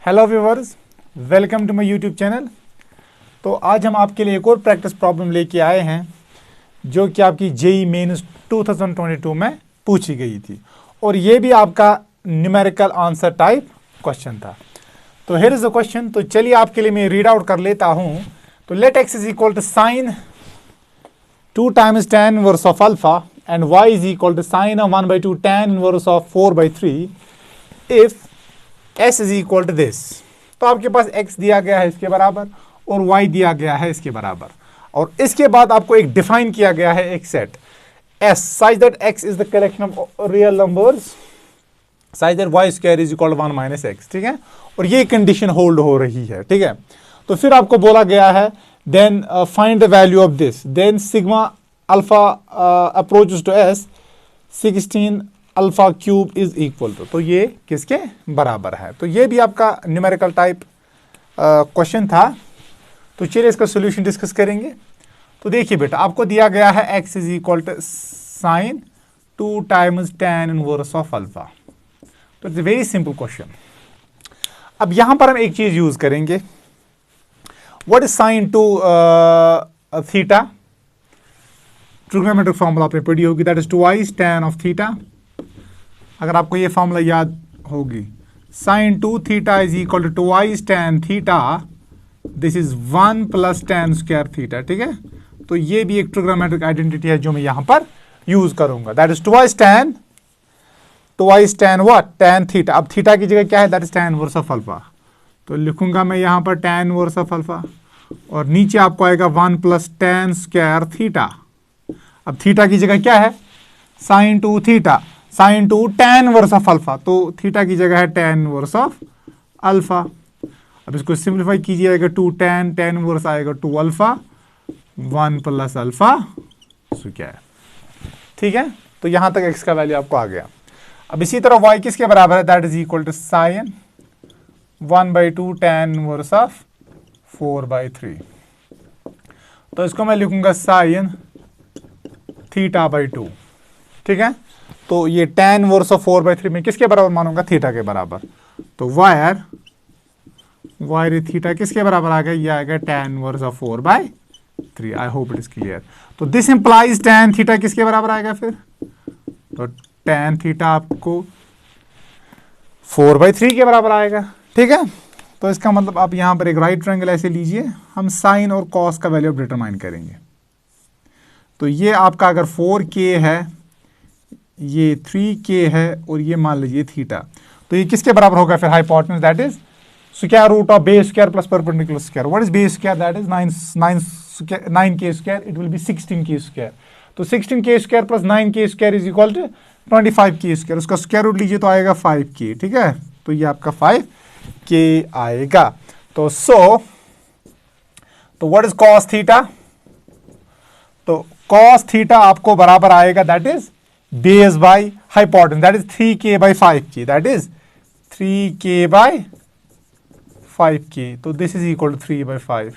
Hello viewers, welcome to my YouTube channel. तो आज हम आपके लिए एक और प्रैक्टिस प्रॉब्लम लेके आए हैं जो कि आपकी जेई मेंस 2022 में पूछी गई थी और ये भी आपका न्यूमेरिकल आंसर टाइप क्वेश्चन था। तो हियर इज द क्वेश्चन। तो चलिए आपके लिए मैं रीड आउट कर लेता हूँ। तो let x is equal to sine 2 times tan inverse of alpha and y is equal to sine of 1/2 tan inverse of 4/3 if s is equal to this। तो आपके पास x दिया गया है इसके बराबर और y दिया गया है इसके बराबर, और इसके बाद आपको एक डिफाइन किया गया है एक set s such that x is the collection of real numbers such that y square is equal to 1 minus x। ठीक है, और ये कंडीशन होल्ड हो रही है। ठीक है, तो फिर आपको बोला गया है then find the value of this, then sigma alpha approaches to s 16 alpha cube is equal to। तो ये किसके बराबर है? तो ये भी आपका न्यूमेरिकल टाइप क्वेश्चन था। तो चलिए इसका सॉल्यूशन डिस्कस करेंगे। तो देखिए बेटा, आपको दिया गया है x is equal to sine 2 times tan inverse of alpha. तो it's a very simple question. अब यहां पर हम एक चीज यूज करेंगे। What is sin to theta? Trigonometric formula आपने पढ़ी होगी, that is twice tan of theta। अगर आपको ये फॉर्मूला याद होगी, sin 2 theta is equal to twice tan theta, this is 1 plus tan square theta। ठीक है, तो ये भी एक ट्रिग्नोमेट्रिक आइडेंटिटी है जो मैं यहां पर यूज करूंगा। That is twice tan what? tan theta। अब थीटा की जगह क्या है? That is tan inverse of alpha. तो लिखूंगा मैं यहां पर tan इनवर्स ऑफ अल्फा, और नीचे आपको आएगा 1 plus tan स्क्वायर थीटा। अब थीटा की जगह क्या है? sin 2 theta, sin 2 tan inverse of alpha. तो थीटा की जगह है tan इनवर्स ऑफ अल्फा। अब इसको सिंप्लीफाई कीजिएगा, 2 tan इनवर्स आएगा 2 अल्फा 1 plus अल्फा स्क्वायर। ठीक है, तो यहां तक x का वैल्यू आपको आ गया। अब इसी तरह y किसके बराबर है? That is equal to sine 1/2 tan inverse of 4/3। तो इसको मैं लिखूंगा साइन थीटा बाई 2। ठीक है, तो ये tan इनवर्स ऑफ 4/3 में किसके बराबर मानूंगा? थीटा के बराबर। तो वायर थीटा किसके बराबर आ गया? ये आ गया tan inverse of 4/3। I hope it is clear. तो दिस इंप्लाइज tan थीटा किसके बराबर आएगा फिर? तो tan थीटा आपको 4/3 के बराबर आएगा। ठीक है, तो इसका मतलब आप यहां पर एक राइट ट्रायंगल ऐसे लीजिए, हम साइन और कॉस का वैल्यू डिटरमाइन करेंगे। तो ये आपका अगर 4k है, ये 3k है, और ये मान लीजिए थीटा, तो ये किसके बराबर होगा फिर? Hypotenuse, that is square root of base square plus perpendicular square. What is base square? That is 9k square, it will be 16k square. तो 16k square plus 9k square is equal to 25k square. उसका square root लीजिए तो आएगा 5k। ठीक है, तो ये आपका 5k आएगा। तो तो व्हाट इज कॉस थीटा? तो कॉस थीटा आपको बराबर आएगा, that is base by hypotenuse, that is 3k/5k, that is 3k/5k। तो दिस इज इक्वल टू 3/5।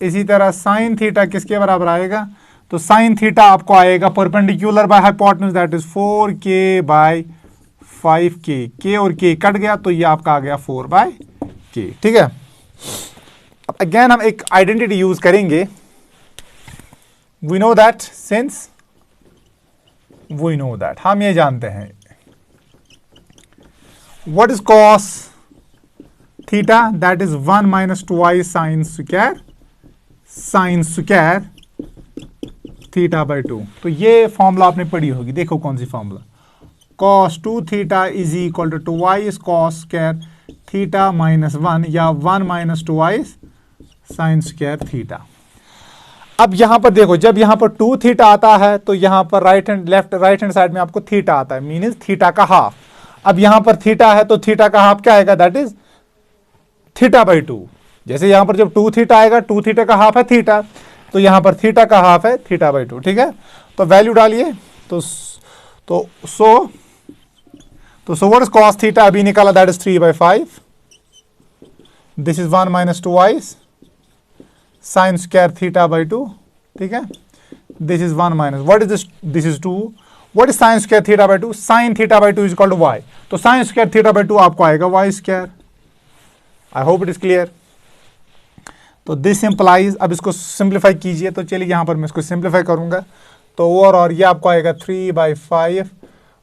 इसी तरह साइन थीटा किसके बराबर आएगा? तो साइन थीटा आपको आएगा perpendicular by hypotenuse, that is 4k/5k। k और k कट गया, तो ये आपका आ गया 4/k। ठीक है, अब अगेन हम एक आइडेंटिटी यूज करेंगे। We know that, since we know that, हम ये जानते हैं what is cos theta? That is 1 minus 2i sine square theta by 2। तो ये फॉर्मूला आपने पढ़ी होगी, देखो कौन सी formula? cos 2 theta is equal to 2i cos square theta minus 1, या 1 minus 2i sine square theta. अब यहां पर देखो, जब यहां पर 2 थीटा आता है तो यहां पर राइट हैंड साइड में आपको थीटा आता है, मीनिंग थीटा का हाफ। अब यहां पर थीटा है तो थीटा का हाफ क्या आएगा? That is theta by 2। जैसे यहां पर जब 2 थीटा आएगा, 2 थीटा का हाफ है थीटा, तो यहां पर थीटा का हाफ है थीटा बाई 2। ठीक है, तो वैल्यू डालिए। तो व्हाट इज कॉस थीटा? अभी निकाला, that is 3/5। This is 1 minus 2i sine square theta by 2। ठीक है, this is 1 minus, what is this is 2। What is sine square theta by 2? Sine theta by 2 is equal to y। तो sine square theta by 2 आपको आएगा y square. I hope it is clear. तो this implies, अब इसको simplify कीजिए, तो चलिए यहाँ पर मैं इसको सिंप्लीफाई करूंगा। तो और ये आपको आएगा 3/5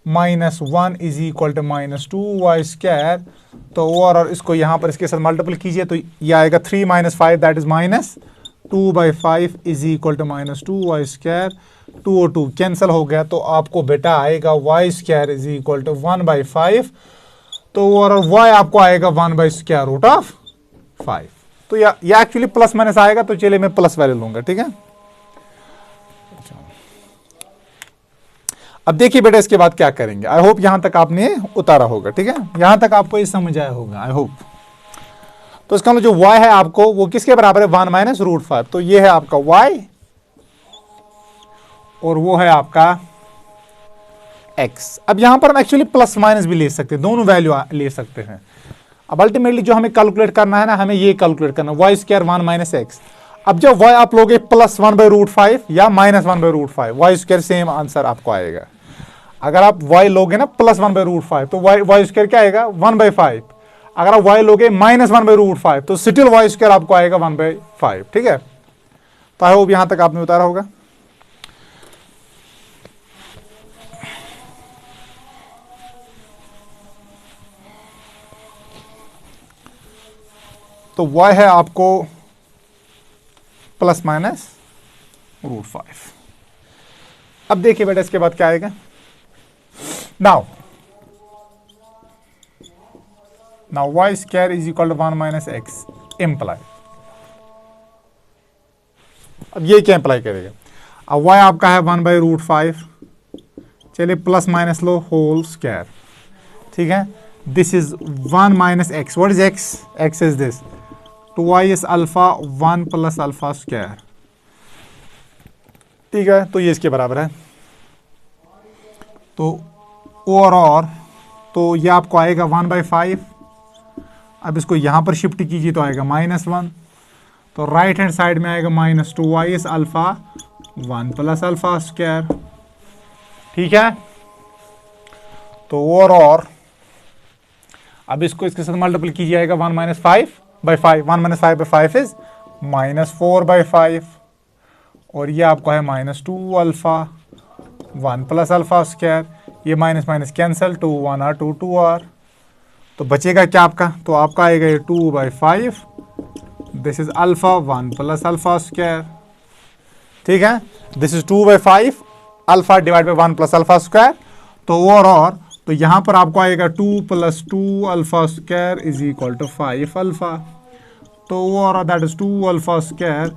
-1 इज इक्वल टू -2y²। तो और इसको यहाँ पर इसके साथ मल्टीपल कीजिए, तो ये आएगा 3 - 5 that is -2/5 is equal to -2y²। 2 और 2 कैंसिल हो गया, तो आपको बेटा आएगा y² इज इक्वल टू 1/5। तो और y आपको आएगा 1/√5। तो ये एक्चुअली प्लस माइनस आएगा, तो चलिए मैं प्लस वैल्यू लूंगा, ठीक है। अब देखिए बेटा इसके बाद क्या करेंगे। आई होप यहां तक आपने उतारा होगा, ठीक है, यहां तक आपको ये समझ आया होगा, आई होप। तो इसका जो y है आपको वो किसके बराबर है, 1 - √5। तो ये है आपका y और वो है आपका x। अब यहां पर हम एक्चुअली प्लस माइनस भी ले सकते हैं, दोनों वैल्यू ले सकते हैं। अब अल्टीमेटली जो हमें कैलकुलेट करना है ना, हमें ये कैलकुलेट करना है y² 1 - x। अब जब y आप लोगे +1/√5 या -1/√5, y² सेम आंसर आपको आएगा। अगर आप y लोगे ना +1/√5 तो y² क्या आएगा 1/5। अगर आप y लोगे -1/√5 तो स्टिल y² आपको आएगा 1/5, ठीक है। तो आई होप यहां तक आपने उतारा होगा। तो y है आपको ±√5। अब देखिए बेटा इसके बाद क्या आएगा। Now y² is equal to 1 - x imply. अब ये क्या इंप्लाई करेगा। अब y आपका है 1/√5, चलिए plus minus low whole square, ठीक है। This is 1 - x। What is x? x is this, तो y is alpha 1 + alpha square, ठीक है। तो ये इसके बराबर है। तो और तो ये आपको आएगा 1/5। अब इसको यहां पर शिफ्ट कीजिए तो आएगा -1। तो राइट हैंड साइड में आएगा -2, y is alpha 1 + alpha square, ठीक है। तो और अब इसको इसके साथ मल्टीपल कीजिए, आएगा 1 - 5/5। 1 - 5/5 इज -4/5। और ये आपको है -2 अल्फा 1 + अल्फा स्क्वायर। ये minus minus cancel, 2 1 r 2 2 r। तो बचेगा क्या आपका, तो आपका आएगा ये 2/5। This is alpha 1 + alpha square, ठीक है। This is 2/5 alpha divide by 1 + alpha square. तो और तो यहां पर आपको आएगा 2 + 2 alpha square is equal to 5 alpha. तो और that is 2 alpha square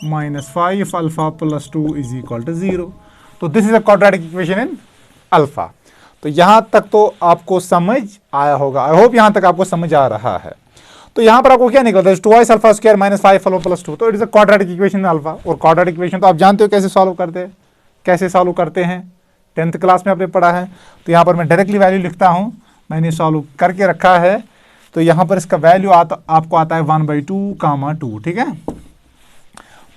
-5 alpha + 2 is equal to 0। तो this is a quadratic equation in alpha. तो यहां तक तो आपको समझ आया होगा, आई होप यहां तक आपको समझ आ रहा है। तो यहां पर आपको क्या निकलता है, 2y अल्फा स्क्वायर -5 अल्फा + 2। तो it is a quadratic equation in alpha. और क्वाड्रेटिक इक्वेशन तो आप जानते हो कैसे सॉल्व करते हैं, 10th क्लास में आपने पढ़ा है। तो यहां पर मैं डायरेक्टली वैल्यू लिखता हूं, मैंने सॉल्व करके रखा है। तो यहां पर इसका वैल्यू आपको आता है 1/2, 2, ठीक है।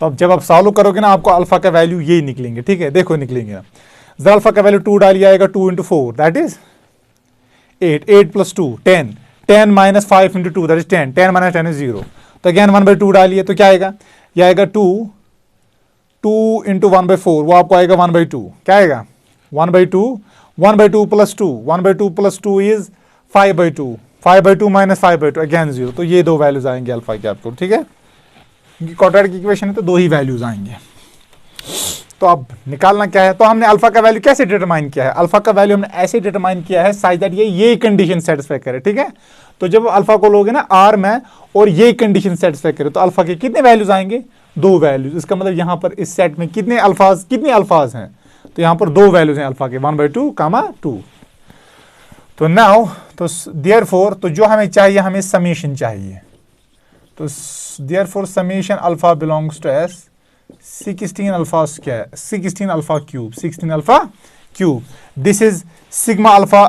तो अब जब आप सॉल्व करोगे ना, आपको अल्फा का वैल्यू यही निकलेंगे, ठीक है। देखो निकलेंगे, जरा अल्फा का वैल्यू 2 डालिए, आएगा 2 × 4 that is 8, 8 + 2 10, 10 - 5 × 2 that is 10, 10 - 10 is 0। तो अगेन 1/2 डालिए, तो क्या आएगा, ये आएगा 2 × 1/4, वो आपको आएगा 1/2। क्या आएगा 1/2, 1/2 + 2, 1/2 + 2 इज 5/2, 5/2 - 5/2 अगेन 0। तो ये दो वैल्यूज आएंगे अल्फा के आपको, ठीक है। क्वाड्रेटिक इक्वेशन है तो दो ही वैल्यूज आएंगे। तो अब निकालना क्या है, तो हमने अल्फा का वैल्यू कैसे डिटरमाइन किया है, अल्फा का वैल्यू हमने ऐसे डिटरमाइन किया है साइज दैट ये कंडीशन सेटिस्फाई करे, ठीक है। तो जब अल्फा को लोगे ना आर में और ये कंडीशन सेटिस्फाई करे, तो अल्फा के कितने वैल्यूज आएंगे, 2 वैल्यूज। इसका मतलब यहां पर इस सेट में कितने अल्फाज हैं, तो यहां पर 2 वैल्यूज हैं अल्फा के, 1/2, 2। तो नाउ तो देयरफॉर तो जो हमें चाहिए, हमें समेशन चाहिए। तो therefore summation alpha belongs to S 16 alpha square, 16 alpha cube, 16 alpha cube. This is sigma alpha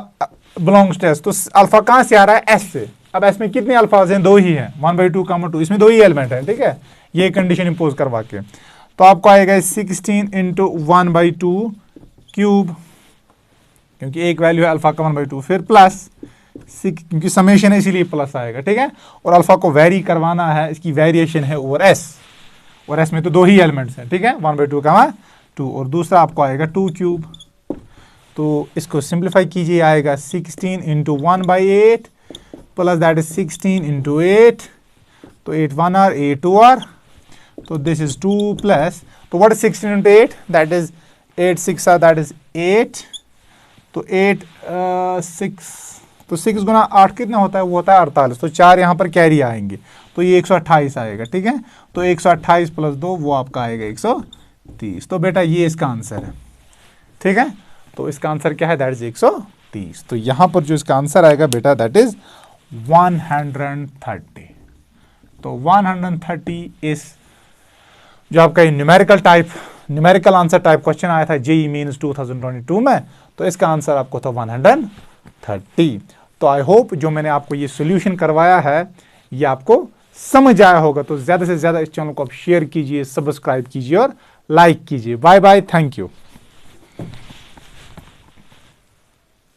belongs to S. तो अल्फा कहां से आ रहा है, एस से। अब एस में कितने अल्फाज हैं, 2 ही हैं, 1/2, 2, इसमें 2 ही एलिमेंट है, ठीक है। ये कंडीशन इंपोज करवा के तो आपको आएगा 16 × 1/2 क्यूब, क्योंकि एक वैल्यू है अल्फा का 1/2, फिर प्लस क्योंकि समेशन है इसीलिए प्लस आएगा, ठीक है। और अल्फा को वेरी करवाना है, इसकी वेरिएशन है ओवर एस, और एस में तो 2 ही एलिमेंट्स हैं, ठीक है, 1/2 का 2, और दूसरा आपको आएगा 2 क्यूब। तो इसको सिंप्लीफाई कीजिए, आएगा 16 into 1/8 plus that is 16 into 8, तो 8 1 आर 8 2 आर, तो दिस इज 2 प्लस, तो what is 16 into 8, that is 8 6 R, that is 8, तो 8 6, तो 6 गुना 8 कितना होता है, वो होता है 48, तो 4 यहाँ पर कैरी आएंगे, तो ये 128 आएगा, ठीक है। तो 128 प्लस 2 वो आपका आएगा 130। तो बेटा ये इसका आंसर है, ठीक है। तो इसका आंसर क्या है, दैट इज 130। तो यहाँ पर जो इसका आंसर आएगा बेटा दैट इज 130। तो 130 इस जो आपका न्यूमेरिकल आंसर टाइप क्वेश्चन आया था जेईई मेंस 2022 में, तो इसका आंसर आपको था 130। तो आई होप जो मैंने आपको ये सोल्यूशन करवाया है ये आपको समझ आया होगा। तो ज्यादा से ज्यादा इस चैनल को आप शेयर कीजिए, सब्सक्राइब कीजिए और लाइक कीजिए। Bye bye, thank you.